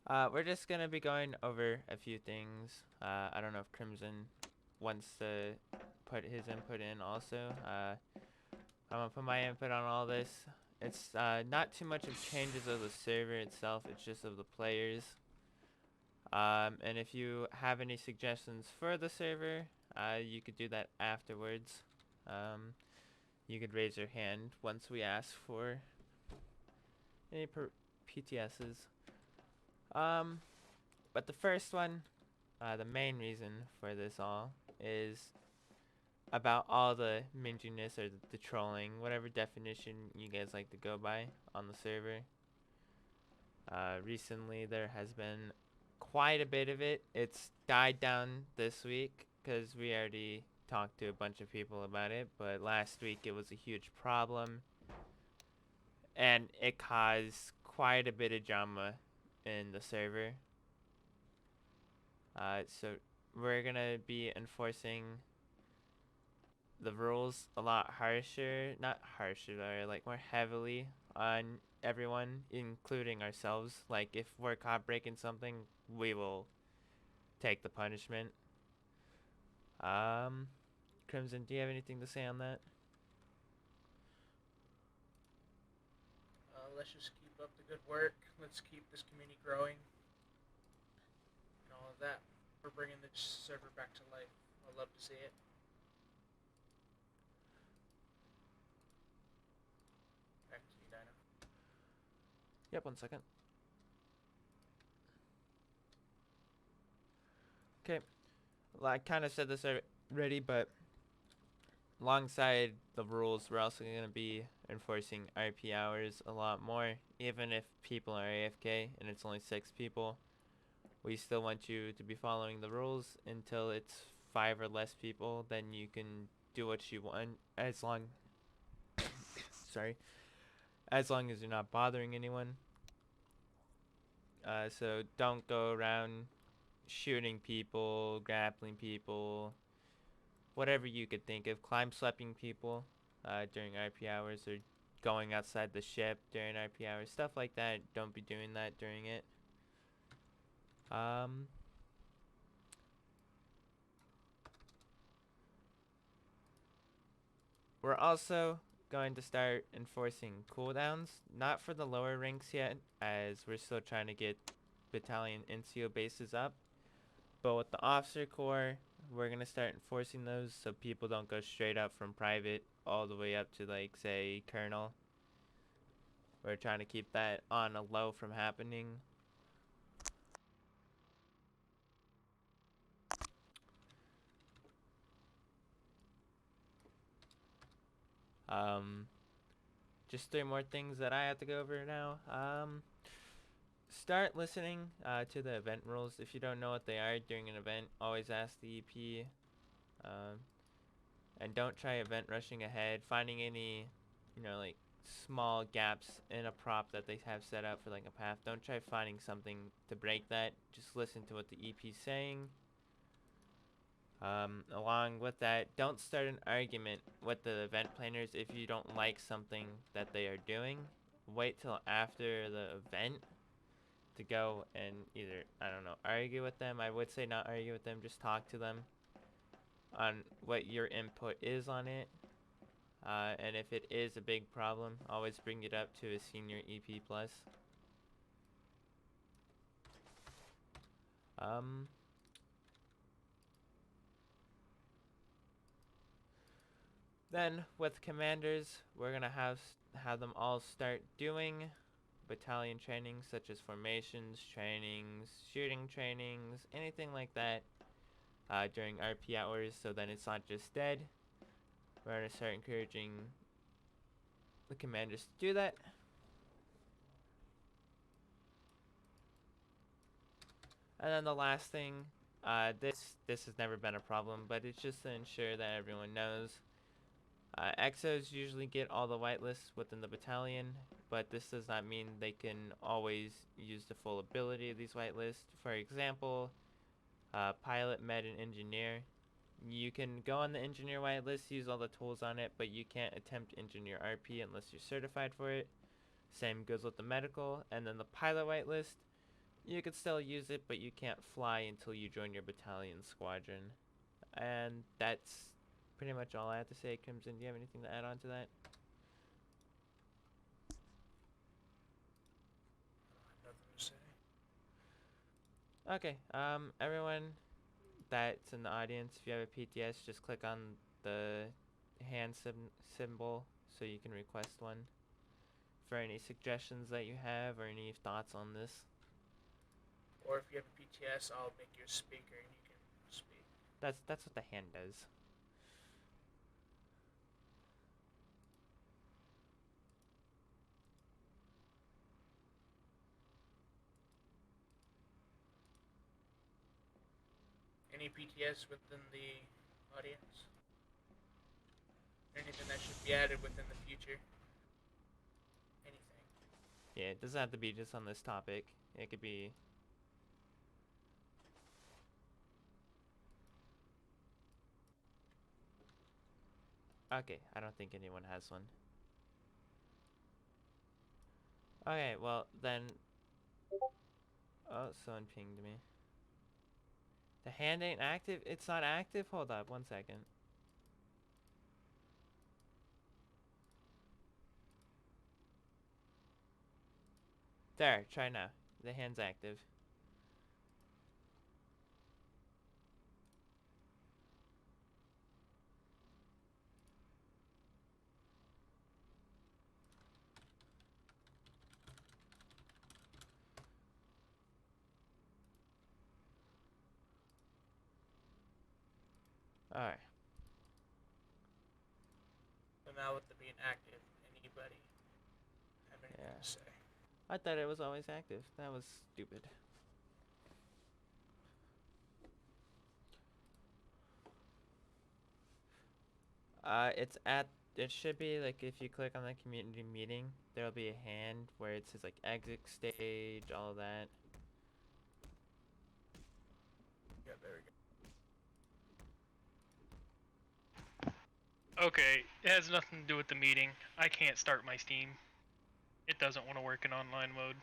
We're just gonna be going over a few things. I don't know if Crimson wants to put his input in also. I'm gonna put my input on all this. It's not too much of changes of the server itself, it's just of the players. And if you have any suggestions for the server, you could do that afterwards. Um, you could raise your hand once we ask for any PTSs. Um, but the first one, the main reason for this all is about all the minginess or the trolling, whatever definition you guys like to go by on the server. Recently, there has been quite a bit of it. It's died down this week because we already talked to a bunch of people about it, but last week it was a huge problem and it caused quite a bit of drama in the server. So we're gonna be enforcing the rules a lot harsher, not harsher, though, like more heavily on everyone, including ourselves. Like if we're caught breaking something, we will take the punishment. Um, Crimson, do you have anything to say on that? Let's just keep up the good work. Let's keep this community growing and all of that. We're bringing the server back to life. I love to see it. Back to you, Dino. Yep, 1 second. Okay, well, I kind of said this already, but alongside the rules, we're also going to be enforcing RP hours a lot more. Even if people are AFK and it's only 6 people, we still want you to be following the rules until it's 5 or less people. Then you can do what you want as long, sorry, as long as you're not bothering anyone. So don't go around shooting people, grappling people, whatever you could think of, climb slapping people during RP hours, or going outside the ship during RP hours, stuff like that. Don't be doing that during it. Um, we're also going to start enforcing cooldowns, not for the lower ranks yet, as we're still trying to get battalion NCO bases up. But with the officer corps, we're gonna start enforcing those so people don't go straight up from private all the way up to, like, say, colonel. We're trying to keep that on a low from happening. Um, just 3 more things that I have to go over now. Start listening to the event rules. If you don't know what they are during an event, always ask the EP. Um, and don't try event rushing ahead, finding any, like small gaps in a prop that they have set up for like a path. Don't try finding something to break that. Just listen to what the EP's saying. Along with that, don't start an argument with the event planners if you don't like something that they are doing. Wait till after the event to go and either, I don't know, argue with them. I would say not argue with them, just talk to them on what your input is on it. And if it is a big problem, always bring it up to a senior EP plus. Um, then with commanders, we're gonna have them all start doing battalion trainings such as formations trainings, shooting trainings, anything like that during RP hours. So then it's not just dead. We're gonna start encouraging the commanders to do that. And then the last thing, this has never been a problem, but it's just to ensure that everyone knows. Exos usually get all the whitelists within the battalion, but this does not mean they can always use the full ability of these whitelists. For example, pilot, med, and engineer. You can go on the engineer whitelist, use all the tools on it, but you can't attempt engineer RP unless you're certified for it. Same goes with the medical, and then the pilot whitelist. You could still use it, but you can't fly until you join your battalion squadron. And that's pretty much all I have to say. Crimson, do you have anything to add on to that? I have nothing to say. Okay, everyone that's in the audience, if you have a PTS, just click on the hand symbol so you can request one. For any suggestions that you have or any thoughts on this. Or if you have a PTS, I'll make you a speaker and you can speak. That's what the hand does. Any PTS within the audience? Anything that should be added within the future? Anything. Yeah, it doesn't have to be just on this topic. It could be... Okay, I don't think anyone has one. Okay, well, then... Oh, someone pinged me. The hand ain't active? It's not active? Hold up, 1 second. There, try now. The hand's active. Alright. So now with it being active, anybody have anything Yeah. to say? I thought it was always active. That was stupid. It's at... It should be, like, if you click on the community meeting, there'll be a hand where it says, like, exit stage, all of that. Yeah, there we go. Okay, it has nothing to do with the meeting. I can't start my Steam. It doesn't want to work in online mode.